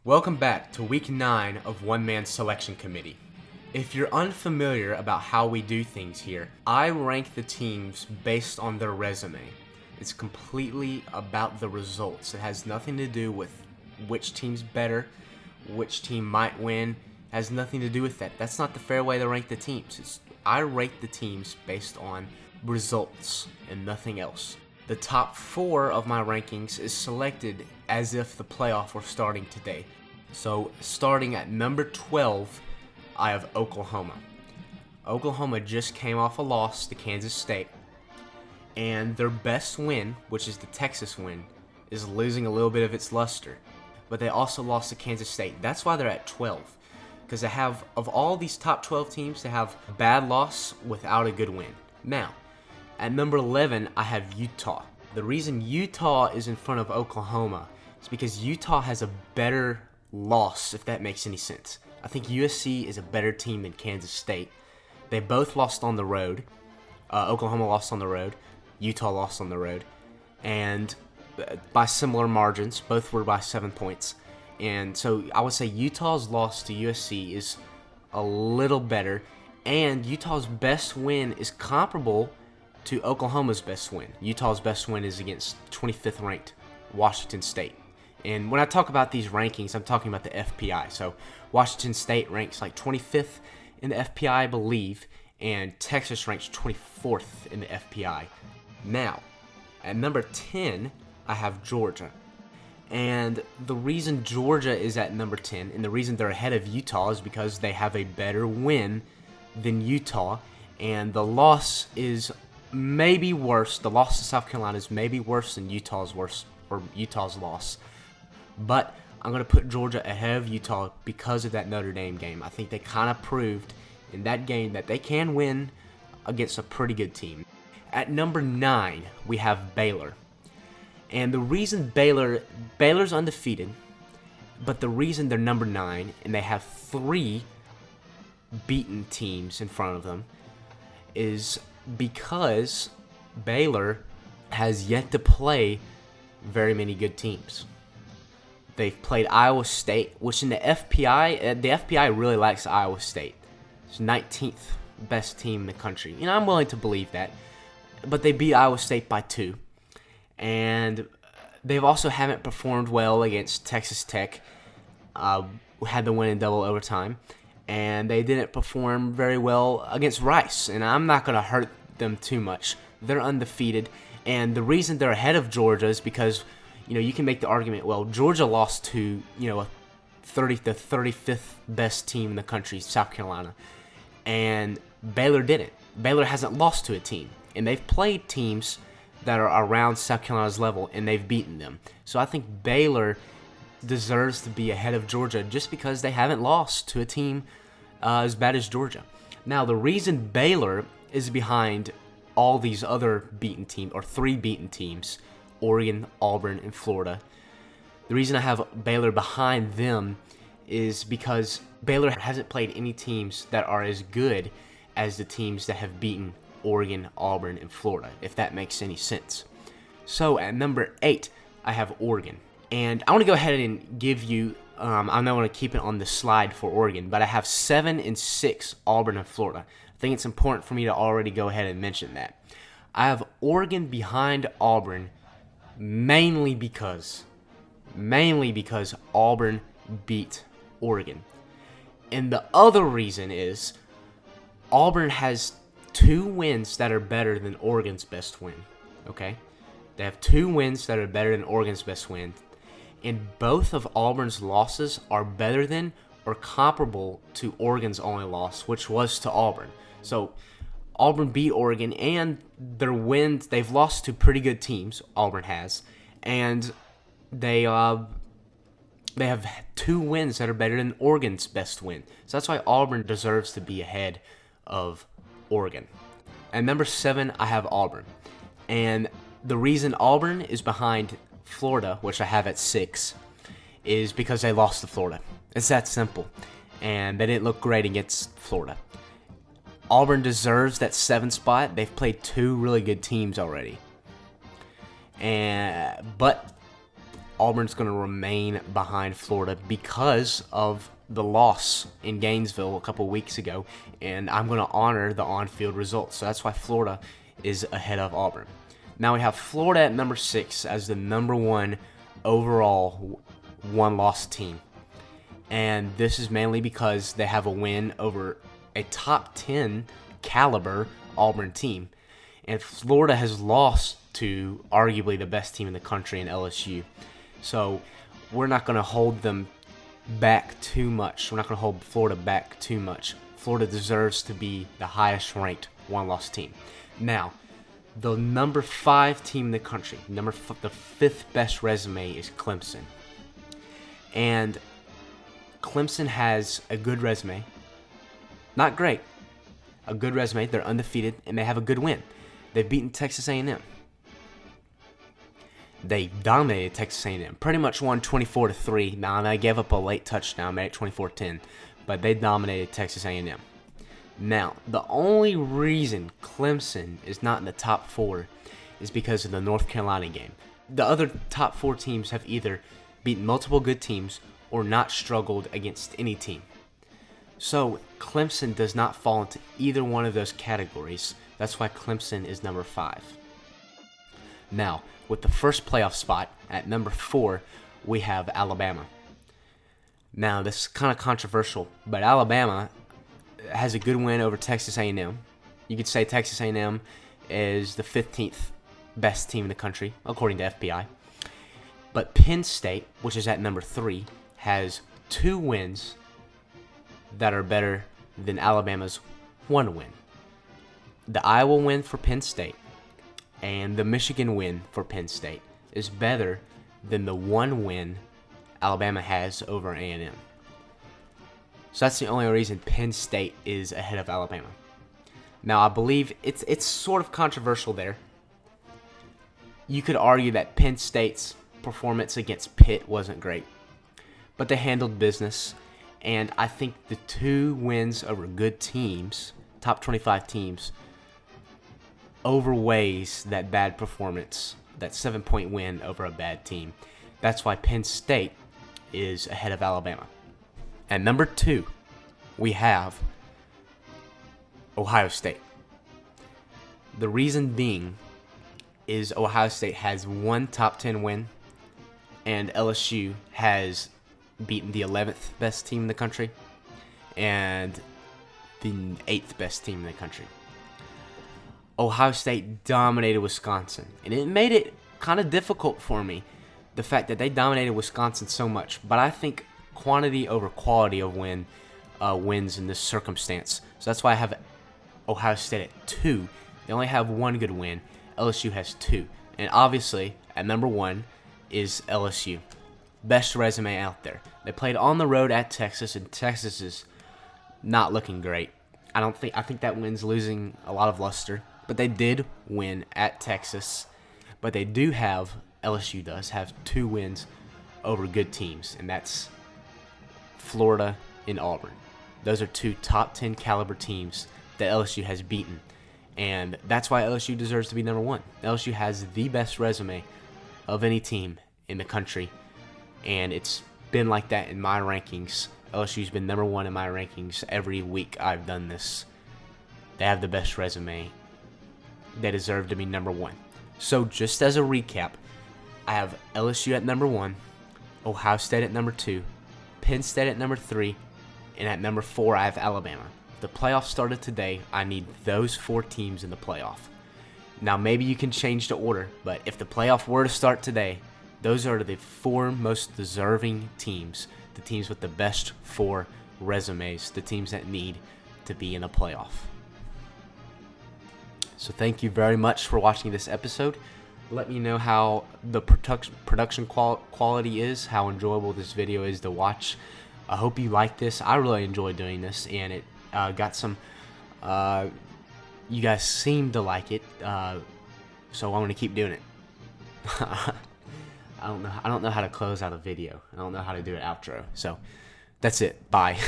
Welcome back to week 9 of One Man Selection Committee. If you're unfamiliar about how we do things here, I rank the teams based on their resume. It's completely about the results. It has nothing to do with which team's better, which team might win. It has nothing to do with that. That's not the fair way to rank the teams. I rate the teams based on results and nothing else. The top 4 of my rankings is selected as if the playoff were starting today. So starting at number 12, I have Oklahoma. Oklahoma just came off a loss to Kansas State, and their best win, which is the Texas win, is losing a little bit of its luster. But they also lost to Kansas State. That's why they're at 12, because they have, of all these top 12 teams, they have a bad loss without a good win. Now, at number 11, I have Utah. The reason Utah is in front of Oklahoma is because Utah has a better loss, if that makes any sense. I think USC is a better team than Kansas State. They both lost on the road. Oklahoma lost on the road. Utah lost on the road. And by similar margins, both were by 7 points. And so I would say Utah's loss to USC is a little better. And Utah's best win is comparable to Oklahoma's best win. Utah's best win is against 25th ranked Washington State. And when I talk about these rankings, I'm talking about the FPI. So Washington State ranks like 25th in the FPI, I believe, and Texas ranks 24th in the FPI. Now, at number 10, I have Georgia. And the reason Georgia is at number 10, and the reason they're ahead of Utah, is because they have a better win than Utah, and the loss is maybe worse. The loss to South Carolina is maybe worse than Utah's loss. But I'm going to put Georgia ahead of Utah because of that Notre Dame game. I think they kind of proved in that game that they can win against a pretty good team. At number 9, we have Baylor. And the reason Baylor's undefeated, but the reason they're number 9 and they have 3 beaten teams in front of them is because Baylor has yet to play very many good teams. They've played Iowa State, which in the FPI really likes Iowa State. It's 19th best team in the country. I'm willing to believe that. But they beat Iowa State by 2. And they've also haven't performed well against Texas Tech. Had the win in double overtime. And they didn't perform very well against Rice. And I'm not going to hurt them too much. They're undefeated. And the reason they're ahead of Georgia is because you can make the argument, well, Georgia lost to, the 35th best team in the country, South Carolina. And Baylor didn't. Baylor hasn't lost to a team. And they've played teams that are around South Carolina's level, and they've beaten them. So I think Baylor deserves to be ahead of Georgia just because they haven't lost to a team as bad as Georgia. Now, the reason Baylor is behind all these other beaten teams, or 3 beaten teams, Oregon, Auburn, and Florida. The reason I have Baylor behind them is because Baylor hasn't played any teams that are as good as the teams that have beaten Oregon, Auburn, and Florida, if that makes any sense. So at number 8, I have Oregon. And I want to go ahead and give you, I don't want to keep it on the slide for Oregon, but I have 7 and 6 Auburn and Florida. I think it's important for me to already go ahead and mention that. I have Oregon behind Auburn mainly because Auburn beat Oregon. And the other reason is Auburn has 2 wins that are better than Oregon's best win. Okay? They have 2 wins that are better than Oregon's best win. And both of Auburn's losses are better than or comparable to Oregon's only loss, which was to Auburn. So Auburn beat Oregon, and their wins, they've lost to pretty good teams, Auburn has, and they have 2 wins that are better than Oregon's best win. So that's why Auburn deserves to be ahead of Oregon. At number 7, I have Auburn. And the reason Auburn is behind Florida, which I have at 6, is because they lost to Florida. It's that simple. And they didn't look great against Florida. Auburn deserves that 7th spot. They've played 2 really good teams already. But Auburn's going to remain behind Florida because of the loss in Gainesville a couple weeks ago, and I'm going to honor the on-field results. So that's why Florida is ahead of Auburn. Now we have Florida at number 6 as the number 1 overall one-loss team. And this is mainly because they have a win over a top 10 caliber Auburn team. And Florida has lost to arguably the best team in the country in LSU. So we're not going to hold them back too much. We're not going to hold Florida back too much. Florida deserves to be the highest ranked one-loss team. Now, the number 5 team in the country, the 5th best resume is Clemson. And Clemson has a good resume. Not great. A good resume. They're undefeated, and they have a good win. They've beaten Texas A&M. They dominated Texas A&M. Pretty much won 24-3. Now, they gave up a late touchdown, made it 24-10. But they dominated Texas A&M. Now, the only reason Clemson is not in the top 4 is because of the North Carolina game. The other top 4 teams have either beaten multiple good teams or not struggled against any team. So, Clemson does not fall into either one of those categories. That's why Clemson is number 5. Now, with the first playoff spot at number 4, we have Alabama. Now, this is kind of controversial, but Alabama has a good win over Texas A&M. You could say Texas A&M is the 15th best team in the country, according to FPI. But Penn State, which is at number 3, has 2 wins that are better than Alabama's 1 win. The Iowa win for Penn State and the Michigan win for Penn State is better than the 1 win Alabama has over A&M. So that's the only reason Penn State is ahead of Alabama. Now, I believe it's sort of controversial there. You could argue that Penn State's performance against Pitt wasn't great, but they handled business, and I think the 2 wins over good teams, top 25 teams, overweighs that bad performance, that 7-point win over a bad team. That's why Penn State is ahead of Alabama. At number 2, we have Ohio State. The reason being is Ohio State has 1 top 10 win, and LSU has beaten the 11th best team in the country and the 8th best team in the country. Ohio State dominated Wisconsin, and it made it kind of difficult for me, the fact that they dominated Wisconsin so much. But I think quantity over quality of wins in this circumstance. So that's why I have Ohio State at 2. They only have 1 good win. LSU has 2. And obviously, at number 1 is LSU. Best resume out there. They played on the road at Texas, and Texas is not looking great. I think that win's losing a lot of luster. But they did win at Texas. But they do have, LSU does have 2 wins over good teams, and that's Florida and Auburn. Those are 2 top 10 caliber teams that LSU has beaten. And that's why LSU deserves to be number 1. LSU has the best resume of any team in the country. And it's been like that in my rankings. LSU's been number 1 in my rankings every week I've done this. They have the best resume. They deserve to be number 1. So just as a recap, I have LSU at number 1, Ohio State at number 2, Penn State at number 3, and at number 4 I have Alabama. If the playoff started today, I need those 4 teams in the playoff. Now maybe you can change the order, but if the playoff were to start today, those are the 4 most deserving teams, the teams with the best 4 resumes, the teams that need to be in a playoff. So thank you very much for watching this episode. Let me know how the production quality is, how enjoyable this video is to watch. I hope you like this. I really enjoy doing this, and it got some. You guys seem to like it, so I'm gonna keep doing it. I don't know how to close out a video. I don't know how to do an outro. So that's it. Bye.